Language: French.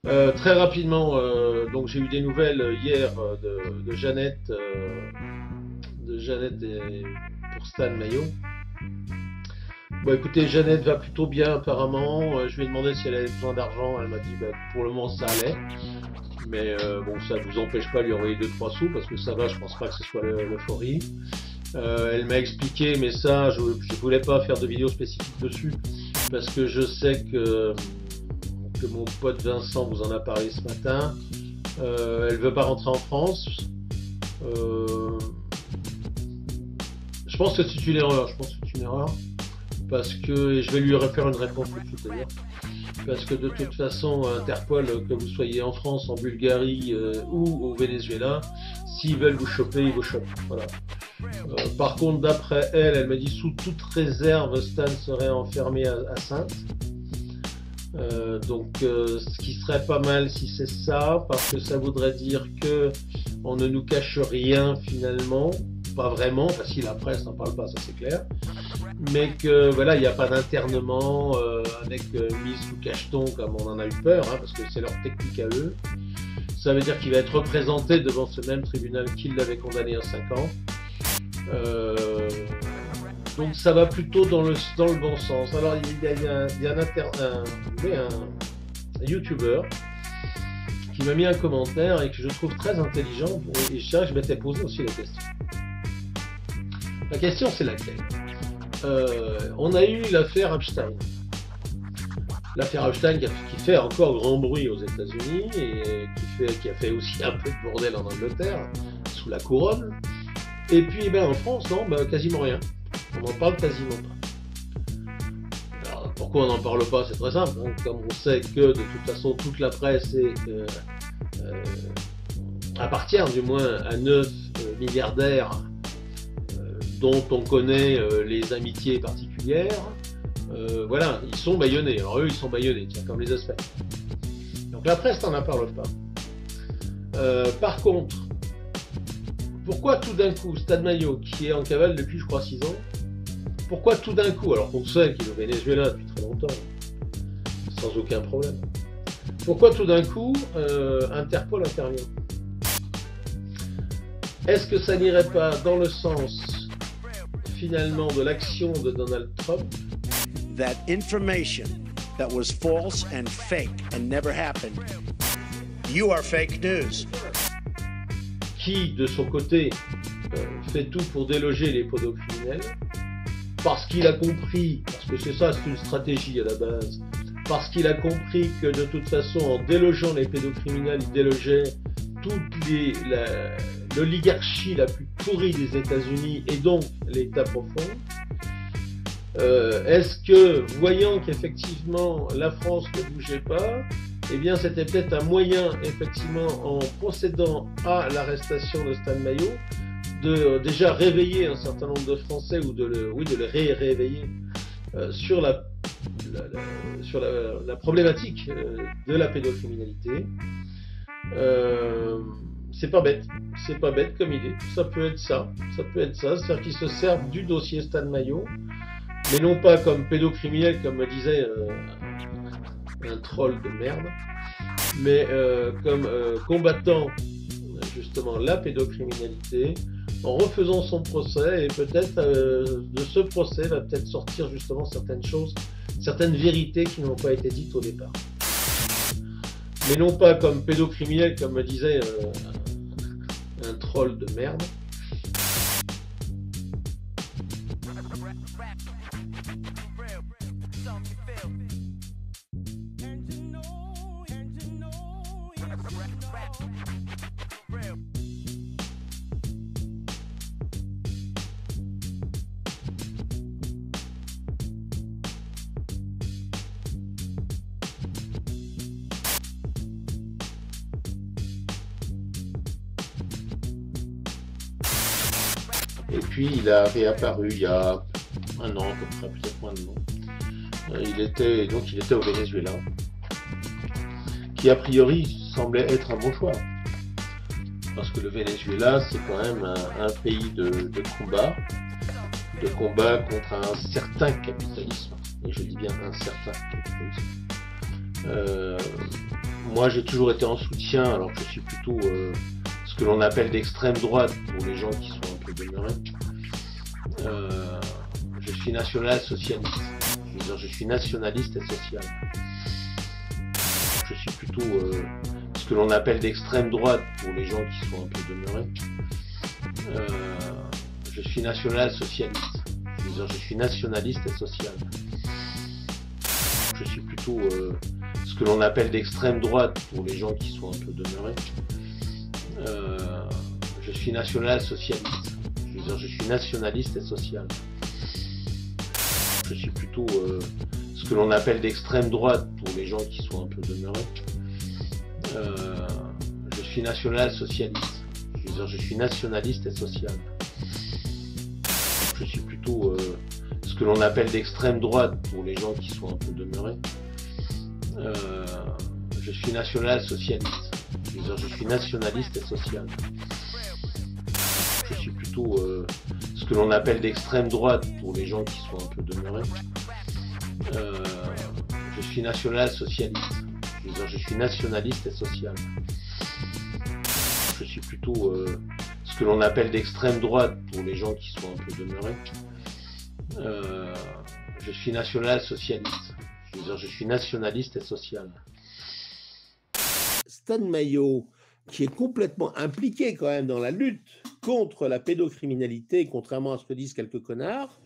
Très rapidement, donc j'ai eu des nouvelles hier de Jeannette pour Stan Mayo. Bon, écoutez, Jeannette va plutôt bien apparemment. Je lui ai demandé si elle avait besoin d'argent. Elle m'a dit bah, pour le moment ça allait. Mais bon, ça ne vous empêche pas de lui envoyer 2-3 sous parce que ça va, je pense pas que ce soit l'euphorie. Elle m'a expliqué, mais ça, je ne voulais pas faire de vidéo spécifique dessus parce que je sais que mon pote Vincent vous en a parlé ce matin. Elle veut pas rentrer en France. Euh, je pense que c'est une erreur. Je pense que c'est une erreur parce que et je vais lui refaire une réponse tout de suite d'ailleurs. Parce que de toute façon, Interpol, que vous soyez en France, en Bulgarie ou au Venezuela, s'ils veulent vous choper, ils vous chopent. Voilà. Par contre, d'après elle, elle m'a dit sous toute réserve, Stan serait enfermé à Saintes. Ce qui serait pas mal si c'est ça, parce que ça voudrait dire que on ne nous cache rien finalement, pas vraiment, enfin si la presse n'en parle pas, ça c'est clair, mais que voilà, il n'y a pas d'internement avec mise sous cacheton comme on en a eu peur, hein, parce que c'est leur technique à eux. Ça veut dire qu'il va être représenté devant ce même tribunal qui l'avait condamné à 5 ans. Donc ça va plutôt dans le bon sens. Alors il y a un YouTuber qui m'a mis un commentaire et que je trouve très intelligent et je m'étais posé aussi la question. La question c'est laquelle? On a eu l'affaire Epstein. L'affaire Epstein qui fait encore grand bruit aux États-Unis et qui a fait aussi un peu de bordel en Angleterre, sous la couronne. Et puis ben, en France, non, ben, quasiment rien. On n'en parle quasiment pas. Alors, pourquoi on n'en parle pas? C'est très simple. Hein. Comme on sait que de toute façon toute la presse appartient du moins à 9 milliardaires dont on connaît les amitiés particulières. Voilà, ils sont bâillonnés. Alors eux, ils sont bâillonnés, tiens, comme les aspects. Donc la presse n'en parle pas. Par contre, pourquoi tout d'un coup, Stan Mayo, qui est en cavale depuis, je crois, 6 ans, pourquoi tout d'un coup, alors qu'on sait qu'il est au Venezuela depuis très longtemps, sans aucun problème, pourquoi tout d'un coup, Interpol intervient? Est-ce que ça n'irait pas dans le sens, finalement, de l'action de Donald Trump? That information that was false and fake and never happened, you are fake news. Qui, de son côté, fait tout pour déloger les pédocriminels, parce qu'il a compris, parce que c'est ça, c'est une stratégie à la base, parce qu'il a compris que de toute façon, en délogeant les pédocriminels, il délogeait toute l'oligarchie la plus pourrie des États-Unis et donc l'État profond. Est-ce que, voyant qu'effectivement la France ne bougeait pas, eh bien c'était peut-être un moyen, effectivement, en procédant à l'arrestation de Stan Mayo, de déjà réveiller un certain nombre de Français, ou de les réveiller sur la problématique de la pédocriminalité. C'est pas bête comme idée, ça peut être ça, c'est-à-dire qu'ils se servent du dossier Stan Mayo, mais non pas comme pédocriminel, comme me disait un troll de merde, mais comme combattant justement la pédocriminalité, en refaisant son procès, et peut-être de ce procès va peut-être sortir justement certaines choses, certaines vérités qui n'ont pas été dites au départ. Mais non pas comme pédocriminel, comme me disait un troll de merde. Et puis il a réapparu il y a un an à peu près, peut-être moins de temps. Il était au Venezuela, qui a priori semblait être un bon choix. Parce que le Venezuela, c'est quand même un pays de combat contre un certain capitalisme. Et je dis bien un certain capitalisme. Euh, Moi, j'ai toujours été en soutien, alors que je suis plutôt ce que l'on appelle d'extrême droite, pour les gens qui sont un peu demeurés. Je suis national-socialiste. Je veux dire, je suis nationaliste et social. Je suis plutôt ce que l'on appelle d'extrême droite, pour les gens qui sont un peu demeurés. Je suis national-socialiste. Je veux dire, je suis nationaliste et social. Je suis plutôt ce que l'on appelle d'extrême droite, pour les gens qui sont un peu demeurés. Je suis national-socialiste. Je veux dire, je suis nationaliste et social. Je suis plutôt ce que l'on appelle d'extrême droite, pour les gens qui sont un peu demeurés. Je suis national-socialiste. Je veux dire, je suis nationaliste et social. Je suis plutôt ce que l'on appelle d'extrême droite, pour les gens qui sont un peu demeurés. Je suis national-socialiste. Je veux dire, je suis nationaliste et social. Je suis plutôt ce que l'on appelle d'extrême droite, pour les gens qui sont un peu demeurés. Je suis national-socialiste. Je veux dire, je suis nationaliste et social. Je suis plutôt ce que l'on appelle d'extrême droite, pour les gens qui sont un peu demeurés. Je suis national-socialiste. Je veux dire, je suis nationaliste et social. Stan Mayo, qui est complètement impliqué quand même dans la lutte contre la pédocriminalité, contrairement à ce que disent quelques connards,